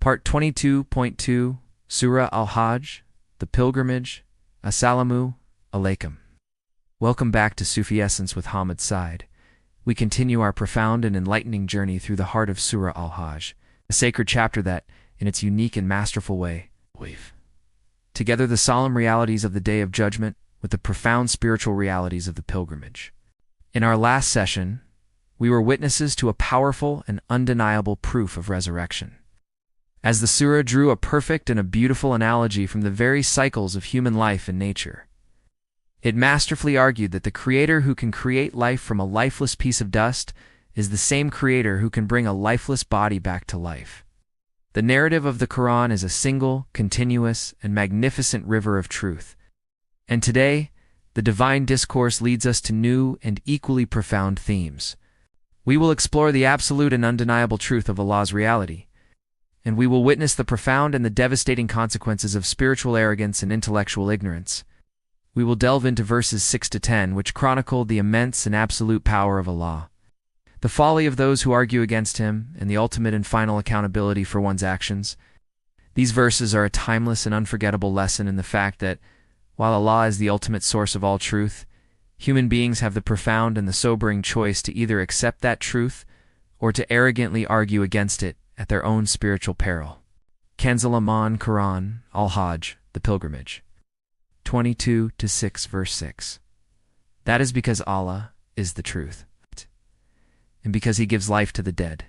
Part 22.2, Surah Al-Hajj, the Pilgrimage, Assalamu Alaikum. Welcome back to Sufi Essence with Hammad Syed. We continue our profound and enlightening journey through the heart of Surah Al-Hajj, a sacred chapter that, in its unique and masterful way, weave together the solemn realities of the Day of Judgment with the profound spiritual realities of the pilgrimage. In our last session, we were witnesses to a powerful and undeniable proof of resurrection, as the surah drew a perfect and a beautiful analogy from the very cycles of human life and nature. It masterfully argued that the Creator who can create life from a lifeless piece of dust is the same Creator who can bring a lifeless body back to life. The narrative of the Quran is a single, continuous, and magnificent river of truth. And today, the divine discourse leads us to new and equally profound themes. We will explore the absolute and undeniable truth of Allah's reality, and we will witness the profound and the devastating consequences of spiritual arrogance and intellectual ignorance. We will delve into verses 6 to 10, which chronicle the immense and absolute power of Allah, the folly of those who argue against Him, and the ultimate and final accountability for one's actions. These verses are a timeless and unforgettable lesson in the fact that, while Allah is the ultimate source of all truth, human beings have the profound and the sobering choice to either accept that truth or to arrogantly argue against it at their own spiritual peril. Kanz al-Aman, Quran, Al-Hajj, the Pilgrimage. 22-6 verse 6. That is because Allah is the truth, and because He gives life to the dead,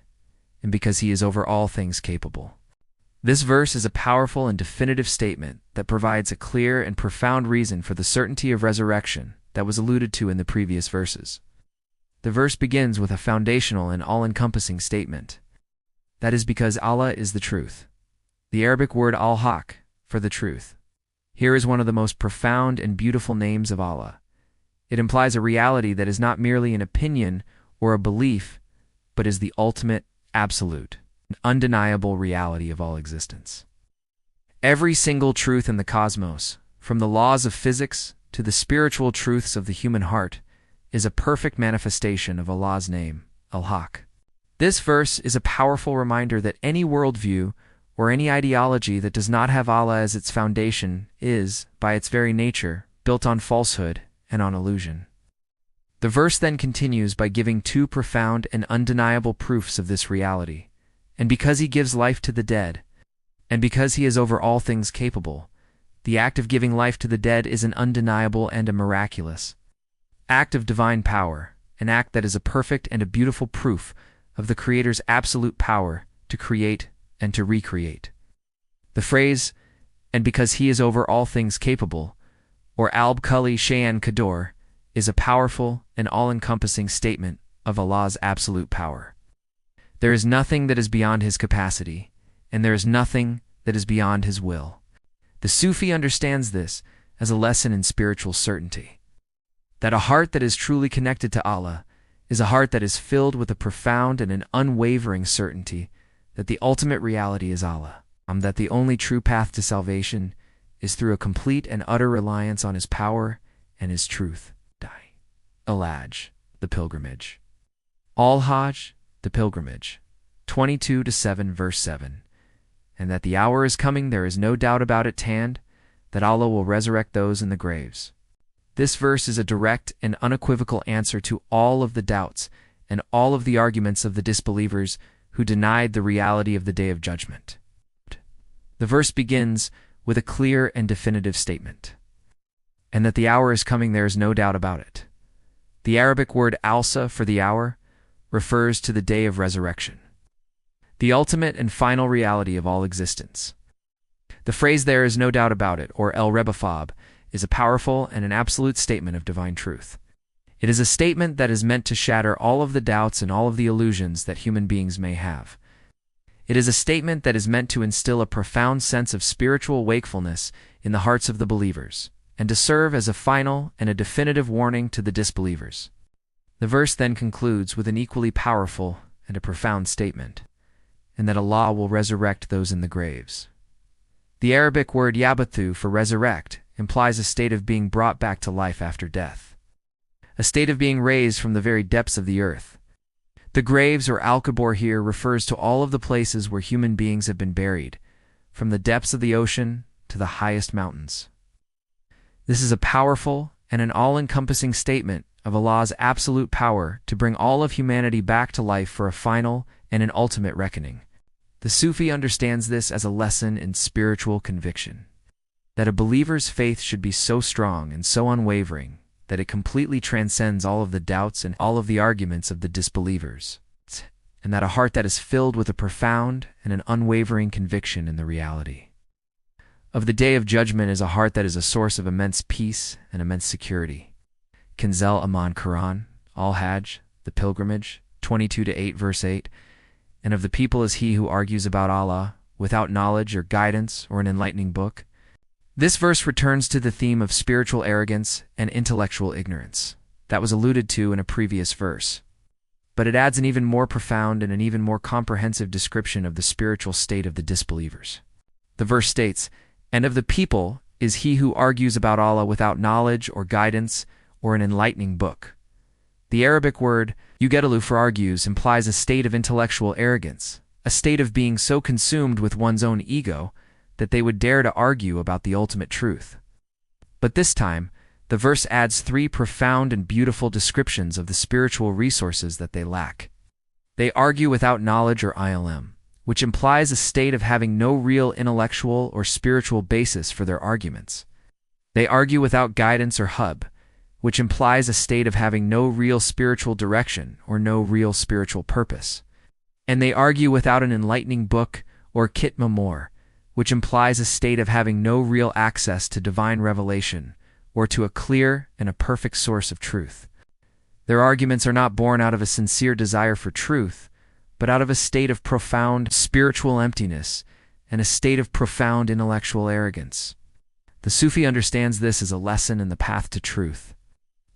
and because He is over all things capable. This verse is a powerful and definitive statement that provides a clear and profound reason for the certainty of resurrection that was alluded to in the previous verses. The verse begins with a foundational and all-encompassing statement. That is because Allah is the truth. The Arabic word al-Haq, for the truth. Here is one of the most profound and beautiful names of Allah. It implies a reality that is not merely an opinion or a belief, but is the ultimate, absolute, and undeniable reality of all existence. Every single truth in the cosmos, from the laws of physics to the spiritual truths of the human heart, is a perfect manifestation of Allah's name, Al-Haq. This verse is a powerful reminder that any worldview or any ideology that does not have Allah as its foundation is, by its very nature, built on falsehood and on illusion. The verse then continues by giving two profound and undeniable proofs of this reality. And because He gives life to the dead, and because He is over all things capable, the act of giving life to the dead is an undeniable and a miraculous act of divine power, an act that is a perfect and a beautiful proof of the Creator's absolute power to create and to recreate. The phrase, and because He is over all things capable, or Al-Kulli Shay'an Qadir, is a powerful and all-encompassing statement of Allah's absolute power. There is nothing that is beyond His capacity, and there is nothing that is beyond His will. The Sufi understands this as a lesson in spiritual certainty, that a heart that is truly connected to Allah is a heart that is filled with a profound and an unwavering certainty that the ultimate reality is Allah, that the only true path to salvation is through a complete and utter reliance on His power and His truth. Al-Hajj, the Pilgrimage. Al-Hajj, the Pilgrimage. 22-7 verse 7. And that the hour is coming, there is no doubt about it, Tand, that Allah will resurrect those in the graves. This verse is a direct and unequivocal answer to all of the doubts and all of the arguments of the disbelievers who denied the reality of the Day of Judgment. The verse begins with a clear and definitive statement. And that the hour is coming, there is no doubt about it. The Arabic word alsa, for the hour, refers to the day of resurrection, the ultimate and final reality of all existence. The phrase "there is no doubt about it," or el-rebafab, is a powerful and an absolute statement of divine truth. It is a statement that is meant to shatter all of the doubts and all of the illusions that human beings may have. It is a statement that is meant to instill a profound sense of spiritual wakefulness in the hearts of the believers, and to serve as a final and a definitive warning to the disbelievers. The verse then concludes with an equally powerful and a profound statement, and that Allah will resurrect those in the graves. The Arabic word yabathu, for resurrect, implies a state of being brought back to life after death, a state of being raised from the very depths of the earth. The graves or al-Qabr here refers to all of the places where human beings have been buried, from the depths of the ocean to the highest mountains. This is a powerful and an all-encompassing statement of Allah's absolute power to bring all of humanity back to life for a final and an ultimate reckoning. The Sufi understands this as a lesson in spiritual conviction, that a believer's faith should be so strong and so unwavering that it completely transcends all of the doubts and all of the arguments of the disbelievers, and that a heart that is filled with a profound and an unwavering conviction in the reality of the Day of Judgment is a heart that is a source of immense peace and immense security. Kanzel Aman Quran, Al-Hajj, the pilgrimage, 22-8 verse 8, and of the people is he who argues about Allah without knowledge or guidance or an enlightening book. This verse returns to the theme of spiritual arrogance and intellectual ignorance that was alluded to in a previous verse, but it adds an even more profound and an even more comprehensive description of the spiritual state of the disbelievers. The verse states, "And of the people is he who argues about Allah without knowledge or guidance or an enlightening book." The Arabic word yugadalu for argues implies a state of intellectual arrogance, a state of being so consumed with one's own ego that they would dare to argue about the ultimate truth. But this time, the verse adds three profound and beautiful descriptions of the spiritual resources that they lack. They argue without knowledge or ilm, which implies a state of having no real intellectual or spiritual basis for their arguments. They argue without guidance or hub, which implies a state of having no real spiritual direction or no real spiritual purpose. And they argue without an enlightening book or kitma more, which implies a state of having no real access to divine revelation or to a clear and a perfect source of truth. Their arguments are not born out of a sincere desire for truth, but out of a state of profound spiritual emptiness and a state of profound intellectual arrogance. The Sufi understands this as a lesson in the path to truth,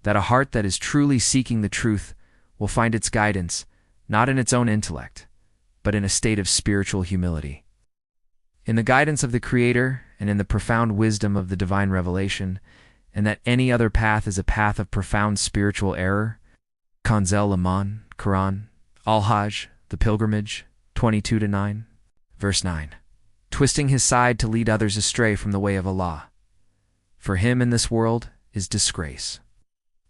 that a heart that is truly seeking the truth will find its guidance not in its own intellect, but in a state of spiritual humility. In the guidance of the Creator and in the profound wisdom of the divine revelation, and that any other path is a path of profound spiritual error. Kanzel Aman, Quran, Al-Hajj, the pilgrimage, 22-9, verse 9. Twisting his side to lead others astray from the way of Allah. For him in this world is disgrace,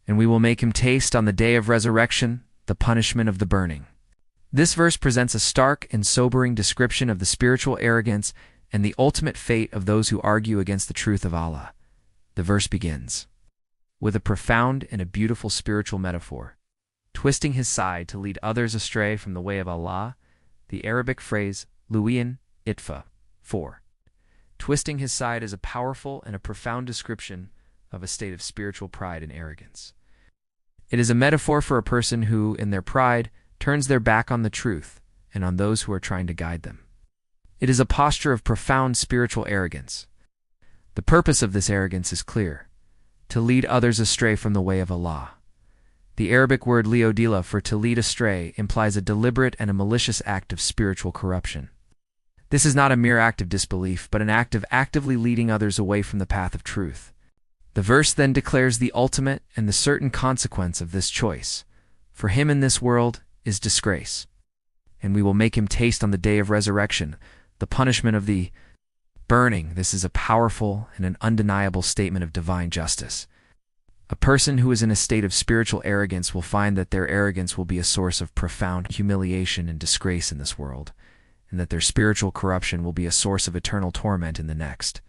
and we will make him taste on the day of resurrection the punishment of the burning. This verse presents a stark and sobering description of the spiritual arrogance and the ultimate fate of those who argue against the truth of Allah. The verse begins with a profound and a beautiful spiritual metaphor. Twisting his side to lead others astray from the way of Allah, the Arabic phrase luwiyan itfa, 4. Twisting his side is a powerful and a profound description of a state of spiritual pride and arrogance. It is a metaphor for a person who, in their pride, turns their back on the truth and on those who are trying to guide them. It is a posture of profound spiritual arrogance. The purpose of this arrogance is clear: to lead others astray from the way of Allah. The Arabic word liodila for to lead astray implies a deliberate and a malicious act of spiritual corruption. This is not a mere act of disbelief, but an act of actively leading others away from the path of truth. The verse then declares the ultimate and the certain consequence of this choice. For him in this world is disgrace, and we will make him taste on the day of resurrection the punishment of the burning. This is a powerful and an undeniable statement of divine justice. A person who is in a state of spiritual arrogance will find that their arrogance will be a source of profound humiliation and disgrace in this world, and that their spiritual corruption will be a source of eternal torment in the next.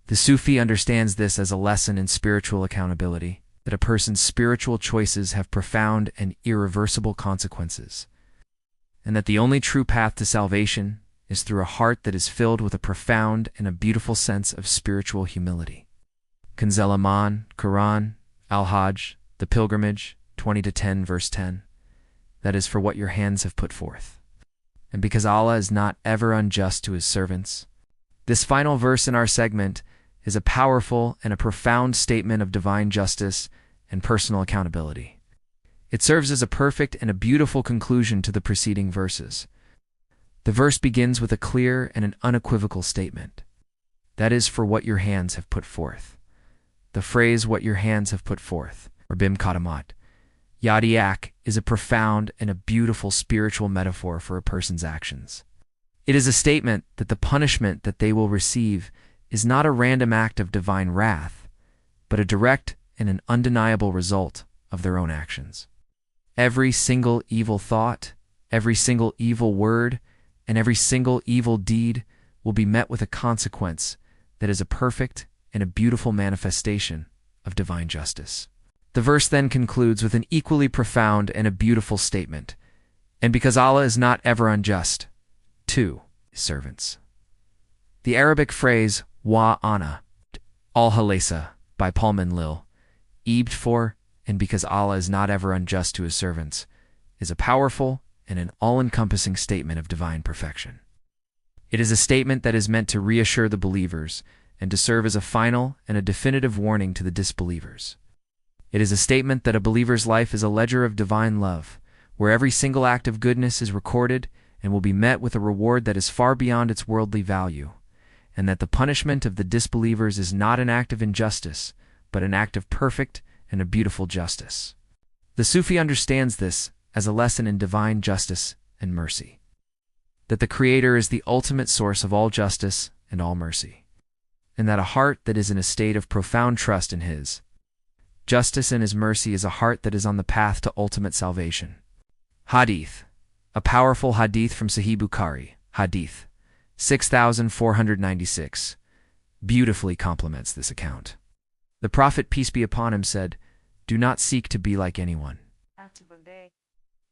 The Sufi understands this as a lesson in spiritual accountability, that a person's spiritual choices have profound and irreversible consequences, and that the only true path to salvation is through a heart that is filled with a profound and a beautiful sense of spiritual humility. Kanzel Aman, Quran, Al-Hajj, the pilgrimage, 20-10 verse 10. That is for what your hands have put forth. And because Allah is not ever unjust to his servants. This final verse in our segment is a powerful and a profound statement of divine justice and personal accountability. It serves as a perfect and a beautiful conclusion to the preceding verses. The verse begins with a clear and an unequivocal statement. That is for what your hands have put forth. The phrase what your hands have put forth, or bim kadamat, Yadiak is a profound and a beautiful spiritual metaphor for a person's actions. It is a statement that the punishment that they will receive is not a random act of divine wrath, but a direct and an undeniable result of their own actions. Every single evil thought, every single evil word, and every single evil deed will be met with a consequence that is a perfect and a beautiful manifestation of divine justice. The verse then concludes with an equally profound and a beautiful statement, and because Allah is not ever unjust to His servants. The Arabic phrase wa ana, al-halesa, by Palman Lil, Ebed for, and because Allah is not ever unjust to His servants, is a powerful and an all-encompassing statement of divine perfection. It is a statement that is meant to reassure the believers and to serve as a final and a definitive warning to the disbelievers. It is a statement that a believer's life is a ledger of divine love, where every single act of goodness is recorded and will be met with a reward that is far beyond its worldly value, and that the punishment of the disbelievers is not an act of injustice, but an act of perfect and a beautiful justice. The Sufi understands this as a lesson in divine justice and mercy, that the Creator is the ultimate source of all justice and all mercy, and that a heart that is in a state of profound trust in His justice and His mercy is a heart that is on the path to ultimate salvation. Hadith, a powerful hadith from Sahih Bukhari, Hadith 6496, beautifully complements this account. The Prophet, peace be upon him, said, "Do not seek to be like anyone,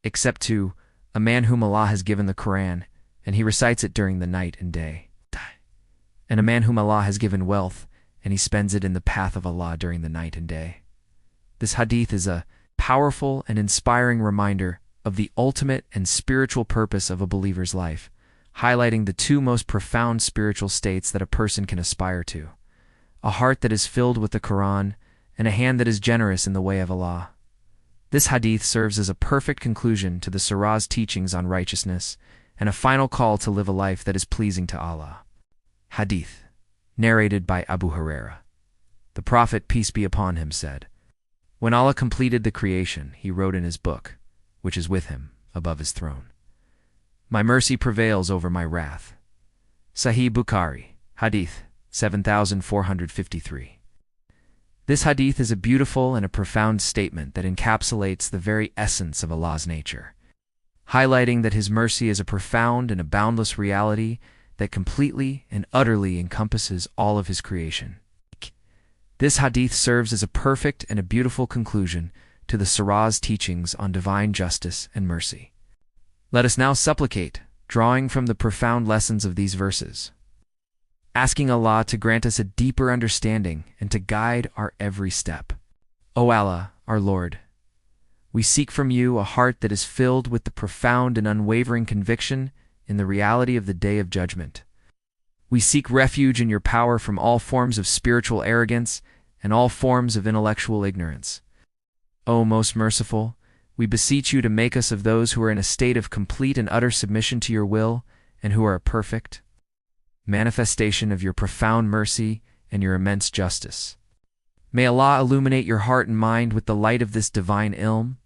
except to a man whom Allah has given the Quran, and he recites it during the night and day, and a man whom Allah has given wealth, and he spends it in the path of Allah during the night and day." This hadith is a powerful and inspiring reminder of the ultimate and spiritual purpose of a believer's life, highlighting the two most profound spiritual states that a person can aspire to: a heart that is filled with the Quran and a hand that is generous in the way of Allah. This hadith serves as a perfect conclusion to the Surah's teachings on righteousness and a final call to live a life that is pleasing to Allah. Hadith, narrated by Abu Huraira. The Prophet, peace be upon him, said, "When Allah completed the creation, He wrote in His book, which is with Him, above His throne, 'My mercy prevails over my wrath.'" Sahih Bukhari, Hadith 7453. This hadith is a beautiful and a profound statement that encapsulates the very essence of Allah's nature, highlighting that His mercy is a profound and a boundless reality that completely and utterly encompasses all of His creation. This hadith serves as a perfect and a beautiful conclusion to the Surah's teachings on divine justice and mercy. Let us now supplicate, drawing from the profound lessons of these verses, asking Allah to grant us a deeper understanding and to guide our every step. O Allah, our Lord, we seek from You a heart that is filled with the profound and unwavering conviction in the reality of the Day of Judgment. We seek refuge in Your power from all forms of spiritual arrogance and all forms of intellectual ignorance. O most merciful, we beseech You to make us of those who are in a state of complete and utter submission to Your will and who are a perfect manifestation of Your profound mercy and Your immense justice. May Allah illuminate your heart and mind with the light of this divine ilm.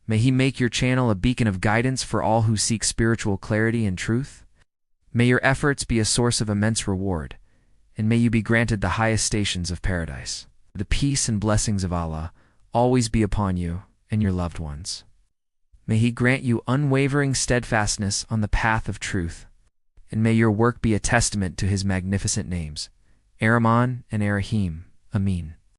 May He make your channel a beacon of guidance for all who seek spiritual clarity and truth. May your efforts be a source of immense reward, and may you be granted the highest stations of paradise. The peace and blessings of Allah always be upon you and your loved ones. May He grant you unwavering steadfastness on the path of truth, and may your work be a testament to His magnificent names, Ar-Rahman and Ar-Rahim. Amin.